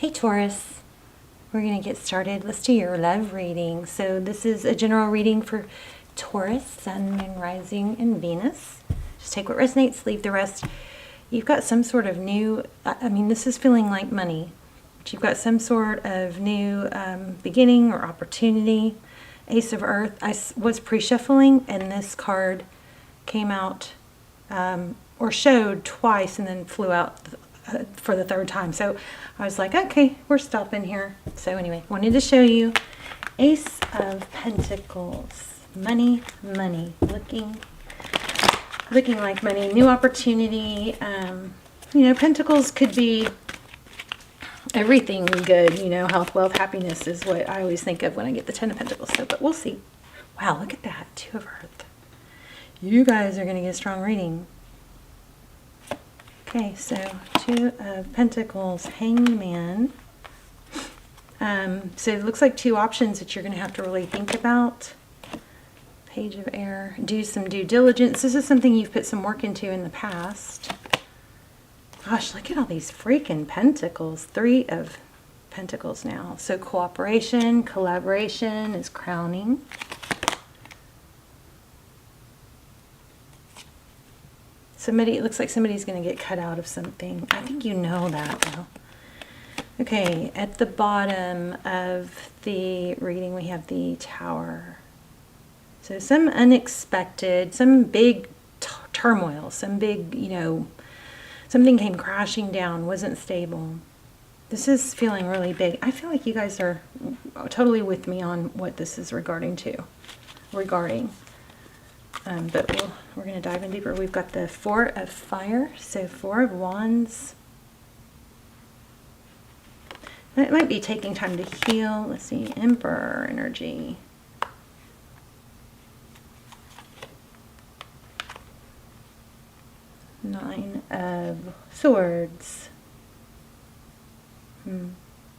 Hey Taurus, we're going to get started. Let's do your love reading. So this is a general reading for Taurus, Sun, Moon, Rising, and Venus. Just take what resonates, leave the rest. You've got some sort of new, this is feeling like money, but you've got some sort of new beginning or opportunity. Ace of Earth. I was pre-shuffling and this card came out or showed twice and then flew out for the third time. So I was like, okay, we're stopping here. So anyway, wanted to show you Ace of Pentacles. Money, looking like money, new opportunity. Pentacles could be everything good, health, wealth, happiness is what I always think of when I get the Ten of Pentacles. So, but we'll see. Wow, look at that, Two of Earth. You guys are going to get a strong reading. Okay, so Two of Pentacles, Hangman. So it looks like two options that you're going to have to really think about. Page of Air, do some due diligence. This is something you've put some work into in the past. Gosh, look at all these freaking pentacles. Three of Pentacles now. So cooperation, collaboration is crowning. It looks like somebody's going to get cut out of something. I think you know that, though. Okay, at the bottom of the reading, we have the Tower. So some unexpected, some big turmoil, some big, something came crashing down, wasn't stable. This is feeling really big. I feel like you guys are totally with me on what this is regarding. But we're going to dive in deeper. We've got the Four of Fire, so Four of Wands. It might be taking time to heal. Let's see, Emperor energy. Nine of Swords.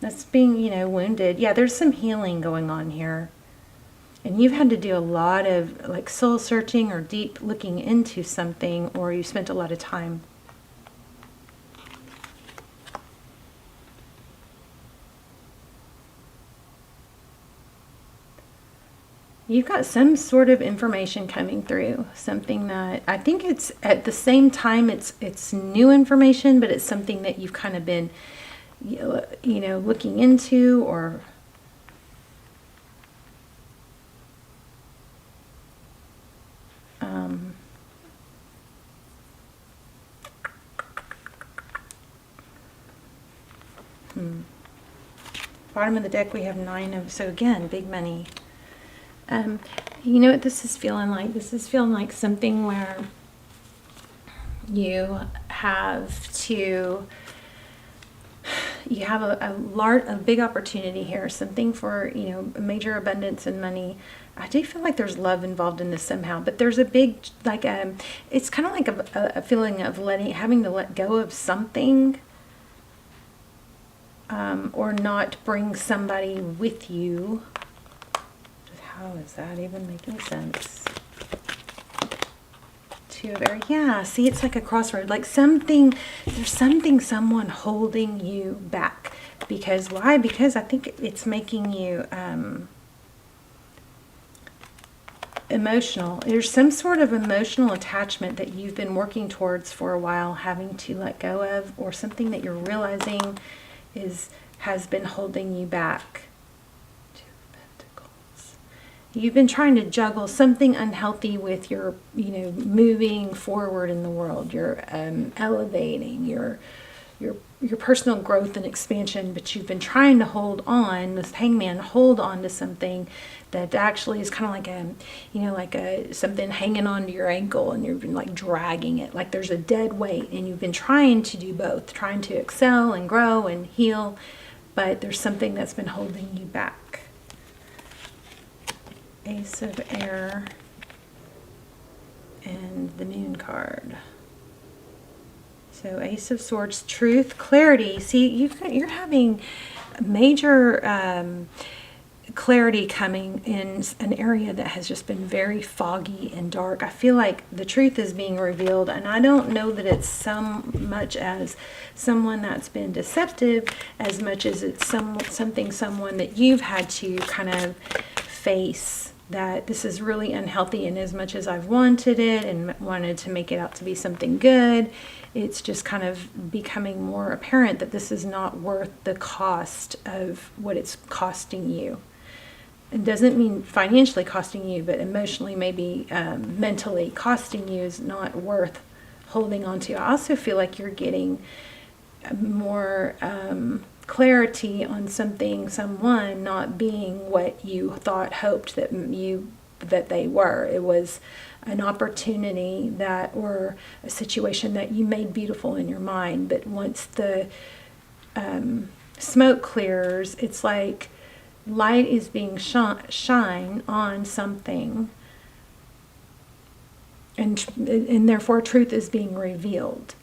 That's being, wounded. Yeah, there's some healing going on here. And you've had to do a lot of like soul searching or deep looking into something, or you spent a lot of time. You've got some sort of information coming through, something that I think it's at the same time it's new information, but it's something that you've kind of been looking into or bottom of the deck we have Nine of, so again, big money. You know what this is feeling like? This is feeling like something where you have a big opportunity here, something for, major abundance and money. I do feel like there's love involved in this somehow, but there's a big, it's kind of like a feeling of having to let go of something, or not bring somebody with you. How is that even making sense? Two of Air. Yeah, see, it's like a crossroad. Like there's someone holding you back. Because why? Because I think it's making you emotional. There's some sort of emotional attachment that you've been working towards for a while, having to let go of, or something that you're realizing has been holding you back. You've been trying to juggle something unhealthy with your, moving forward in the world. You're elevating your personal growth and expansion, but you've been trying to hold on, this Hangman, hold on to something that actually is kind of like something hanging onto your ankle, and you've been like dragging it, like there's a dead weight, and you've been trying to do both, trying to excel and grow and heal, but there's something that's been holding you back. Ace of Air and the Moon card. So Ace of Swords, truth, clarity. See, you're having major clarity coming in an area that has just been very foggy and dark. I feel like the truth is being revealed, and I don't know that it's so much as someone that's been deceptive as much as it's someone that you've had to kind of face, that this is really unhealthy, and as much as I've wanted it and wanted to make it out to be something good, it's just kind of becoming more apparent that this is not worth the cost of what it's costing you. It doesn't mean financially costing you, but emotionally, maybe mentally costing you is not worth holding on to. I also feel like you're getting more clarity on someone not being what you hoped that they were. It was an opportunity or a situation that you made beautiful in your mind, but once the smoke clears, it's like light is being shine on something, and therefore truth is being revealed.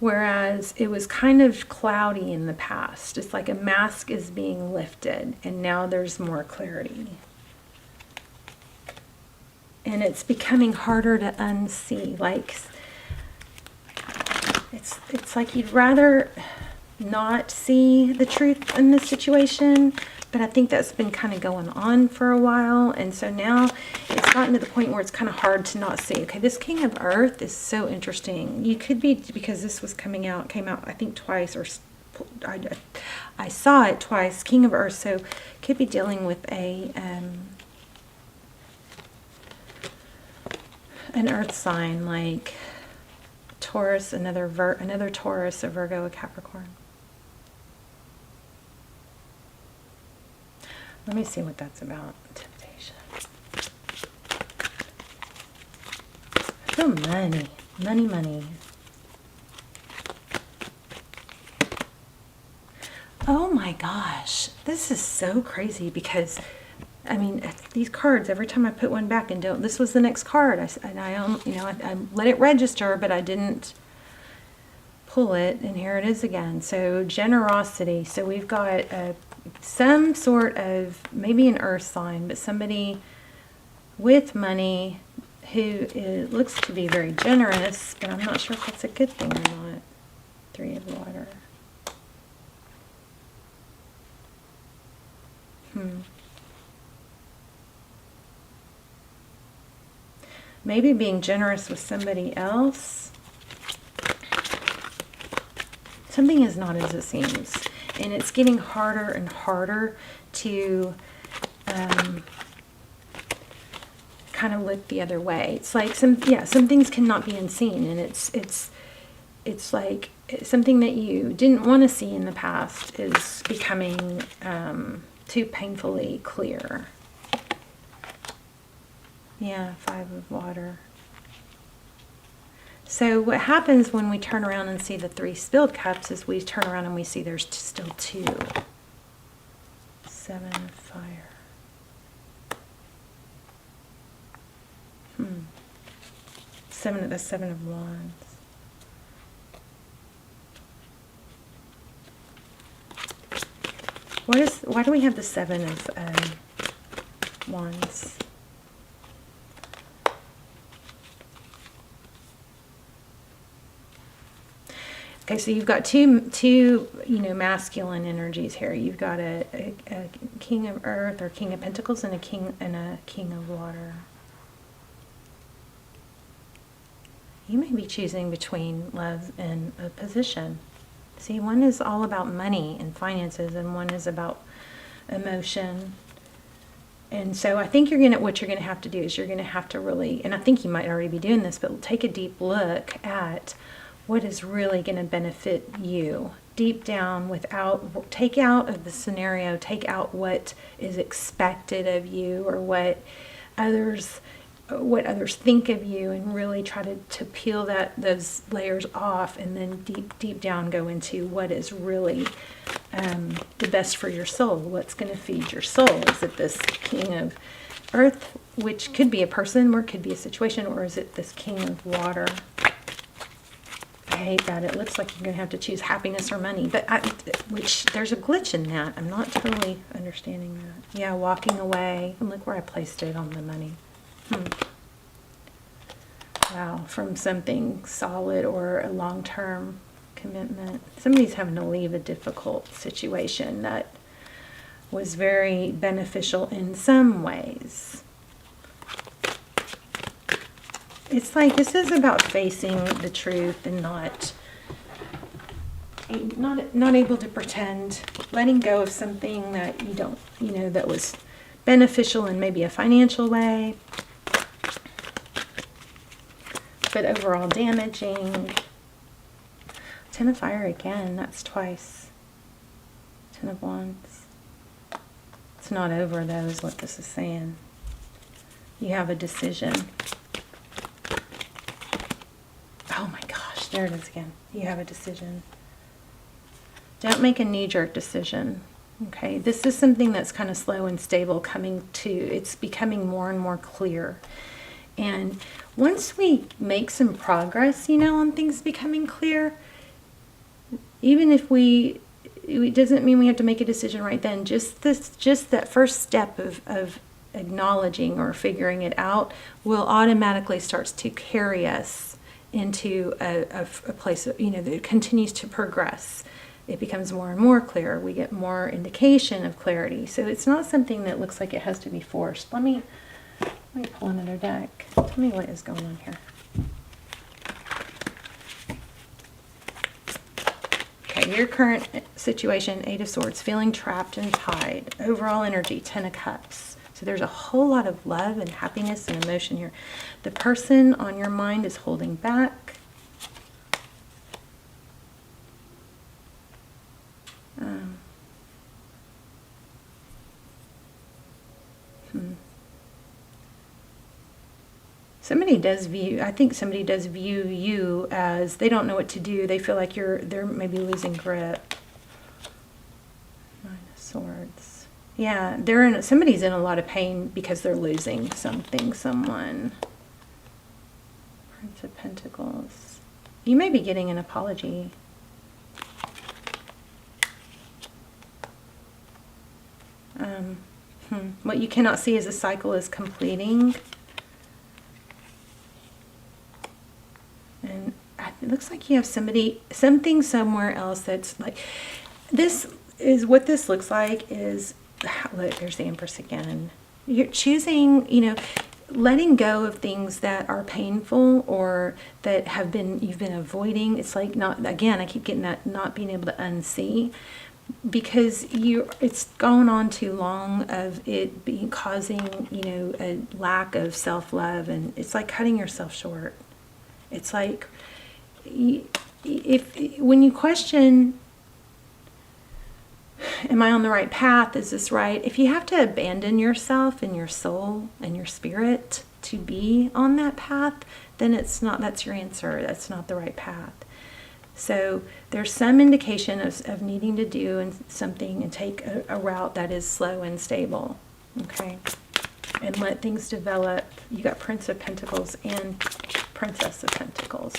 Whereas it was kind of cloudy in the past. It's like a mask is being lifted, and now there's more clarity. And it's becoming harder to unsee. Like, it's like you'd rather not see the truth in this situation, but I think that's been kind of going on for a while, and so now it's gotten to the point where it's kind of hard to not see. Okay, this King of Earth is so interesting. You could be, because this was came out I think twice, or I saw it twice, King of Earth, so could be dealing with an earth sign like Taurus, another Taurus, a Virgo, a Capricorn. Let me see what that's about. Temptation. I feel money. Oh my gosh, this is so crazy, because I mean, these cards, every time I put one back and this was the next card, I let it register, but I didn't pull it, and here it is again. So generosity. So we've got some sort of, maybe an earth sign, but somebody with money who looks to be very generous, but I'm not sure if that's a good thing or not. 3 of water. Maybe being generous with somebody else. Something is not as it seems. And it's getting harder and harder to kind of look the other way. It's like some things cannot be unseen, and it's like something that you didn't want to see in the past is becoming too painfully clear. Yeah, 5 of water. So what happens when we turn around and see the 3 spilled cups is we turn around and we see there's still 2. 7 of fire. The 7 of wands. Why do we have the 7 of wands? Okay, so you've got two masculine energies here. You've got a King of Earth or King of Pentacles and a King of Water. You may be choosing between love and a position. See, one is all about money and finances, and one is about emotion. And so I think what you're going to have to do is you're going to have to really, and I think you might already be doing this, but take a deep look at what is really going to benefit you deep down. Take out of the scenario, take out what is expected of you or what others think of you, and really try to peel those layers off, and then deep down go into what is really the best for your soul. What's going to feed your soul? Is it this King of Earth, which could be a person or it could be a situation, or is it this King of Water? I hate that. It looks like you're going to have to choose happiness or money. But which there's a glitch in that. I'm not totally understanding that. Yeah, walking away. And look where I placed it on the money. Wow, from something solid or a long-term commitment. Somebody's having to leave a difficult situation that was very beneficial in some ways. It's like this is about facing the truth and not able to pretend, letting go of something that you don't, that was beneficial in maybe a financial way, but overall damaging. 10 of Fire again, that's twice. 10 of Wands. It's not over though, is what this is saying. You have a decision. Oh my gosh, there it is again. You have a decision. Don't make a knee-jerk decision. Okay, this is something that's kind of slow and stable it's becoming more and more clear. And once we make some progress, on things becoming clear, even if it doesn't mean we have to make a decision right then, just that first step of acknowledging or figuring it out will automatically starts to carry us into a place that continues to progress. It becomes more and more clear. We get more indication of clarity. So it's not something that looks like it has to be forced. Let me pull another deck. Tell me what is going on here. Okay, your current situation, 8 of Swords, feeling trapped and tied. Overall energy, 10 of Cups. So there's a whole lot of love and happiness and emotion here. The person on your mind is holding back. I think somebody does view you as they don't know what to do. They feel like they're maybe losing grip. 9 of Swords. Yeah, somebody's in a lot of pain because they're losing something, someone. Prince of Pentacles. You may be getting an apology. What you cannot see as a cycle is completing. And it looks like you have something somewhere else that's like, this is what this looks like is, look, there's the Empress again. You're choosing, letting go of things that are painful or that you've been avoiding. It's like I keep getting that not being able to unsee because it's gone on too long of it causing, a lack of self-love, and it's like cutting yourself short. It's like, when you question, am I on the right path? Is this right? If you have to abandon yourself and your soul and your spirit to be on that path, then that's your answer. That's not the right path. So there's some indication of needing to do something and take a route that is slow and stable. Okay? And let things develop. You got Prince of Pentacles and Princess of Pentacles.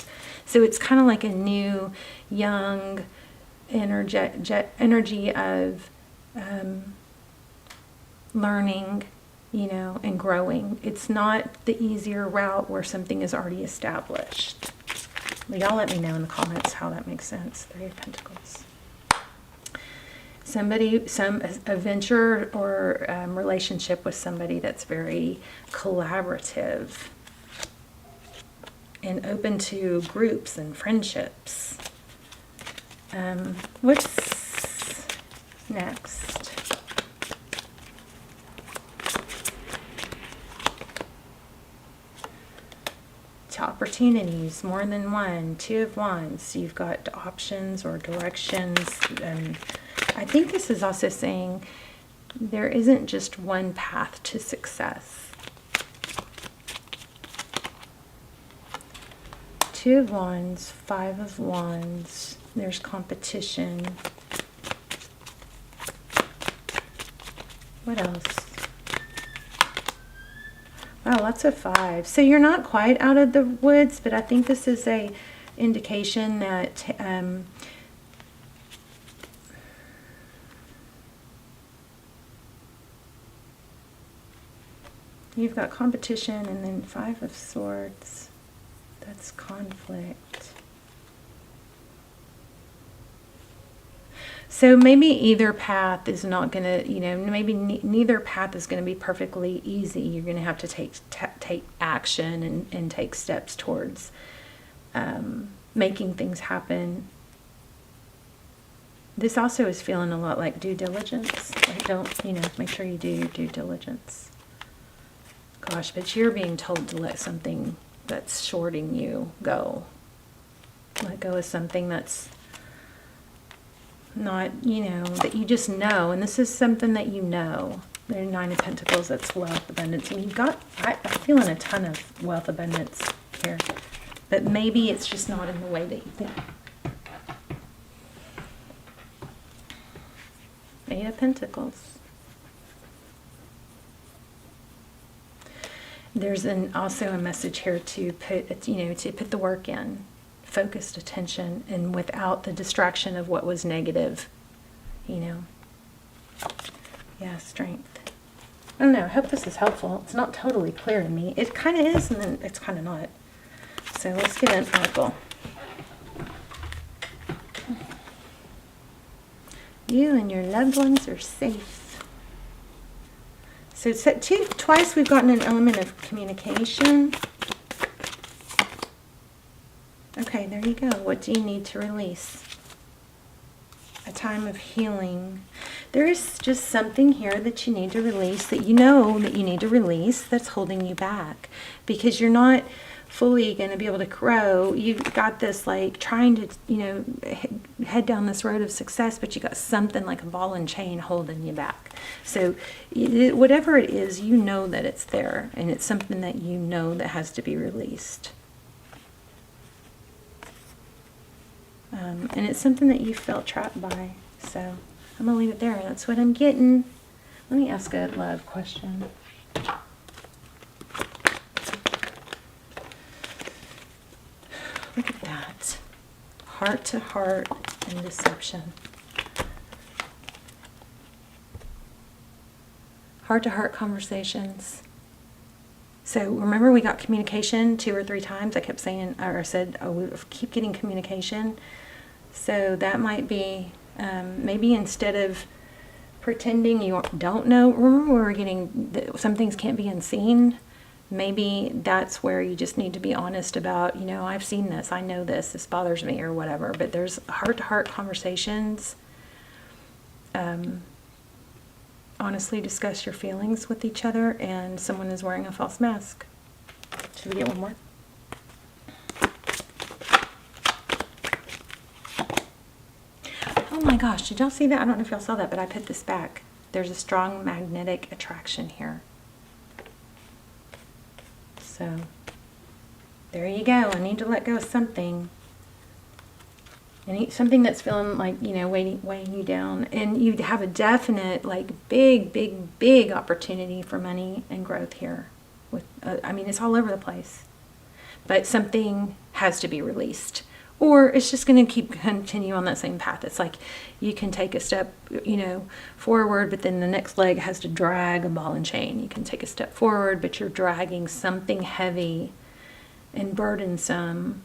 So it's kind of like a new, young energy of learning, and growing. It's not the easier route where something is already established. Y'all let me know in the comments how that makes sense. 3 of Pentacles. A venture or relationship with somebody that's very collaborative and open to groups and friendships. What's next? To opportunities, more than one. 2 of Wands. You've got options or directions. I think this is also saying there isn't just one path to success. 2 of Wands, 5 of Wands. There's competition. What else? Wow, lots of 5s. So you're not quite out of the woods, but I think this is indication that you've got competition, and then 5 of Swords. That's conflict. So maybe either path is not going to, maybe neither path is going to be perfectly easy. You're going to have to take action and take steps towards making things happen. This also is feeling a lot like due diligence. Like make sure you do your due diligence. Gosh, but you're being told to let something that's shorting you go. Let go of something that's not, that you just know. And this is something that you know. There's 9 of Pentacles, that's wealth, abundance. And you've got, I'm feeling a ton of wealth, abundance here. But maybe it's just not in the way that you think. 8 of Pentacles. There's also a message here to put, to put the work in, focused attention, and without the distraction of what was negative, Yeah, strength. I don't know. I hope this is helpful. It's not totally clear to me. It kind of is, and then it's kind of not. So let's get an oracle. You and your loved ones are safe. So twice we've gotten an element of communication. Okay, there you go. What do you need to release? A time of healing. There is just something here that you need to release, that you know that you need to release, that's holding you back. Because you're not fully going to be able to grow. You've got this like trying to, head down this road of success, but you got something like a ball and chain holding you back. So whatever it is, you know that it's there, and it's something that you know that has to be released. And it's something that you felt trapped by. So I'm going to leave it there. That's what I'm getting. Let me ask a love question. Look at that. Heart to heart and deception. Heart to heart conversations. So remember, we got communication 2 or 3 times. I kept saying, or said, we keep getting communication. So that might be, maybe instead of pretending you don't know, remember we were getting, some things can't be unseen. Maybe that's where you just need to be honest about, I've seen this, I know this bothers me or whatever. But there's heart-to-heart conversations. Honestly discuss your feelings with each other, and someone is wearing a false mask. Should we get one more? Oh my gosh, did y'all see that? I don't know if y'all saw that, but I put this back. There's a strong magnetic attraction here. So, there you go. I need to let go of something. And something that's feeling like, weighing you down. And you have a definite, big opportunity for money and growth here. It's all over the place. But something has to be released. Or it's just going to continue on that same path. It's like you can take a step, forward, but then the next leg has to drag a ball and chain. You can take a step forward, but you're dragging something heavy and burdensome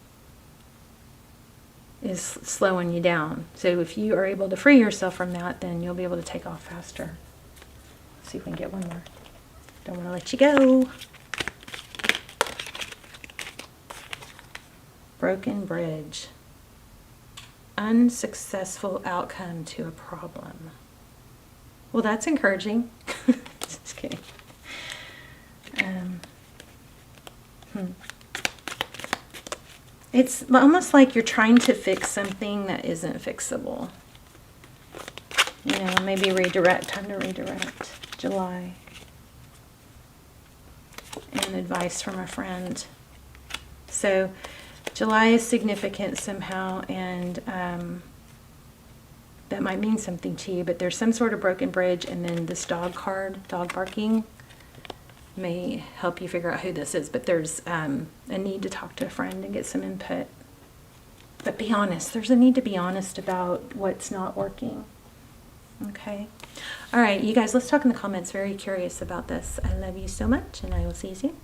is slowing you down. So if you are able to free yourself from that, then you'll be able to take off faster. Let's see if we can get one more. Don't want to let you go. Broken bridge. Unsuccessful outcome to a problem. Well, that's encouraging. Just kidding. It's almost like you're trying to fix something that isn't fixable. Maybe redirect. Time to redirect. July. And advice from a friend. So July is significant somehow, and that might mean something to you, but there's some sort of broken bridge, and then this dog card, dog barking, may help you figure out who this is. But there's a need to talk to a friend and get some input. But be honest. There's a need to be honest about what's not working. Okay. All right, you guys, let's talk in the comments. Very curious about this. I love you so much, and I will see you soon.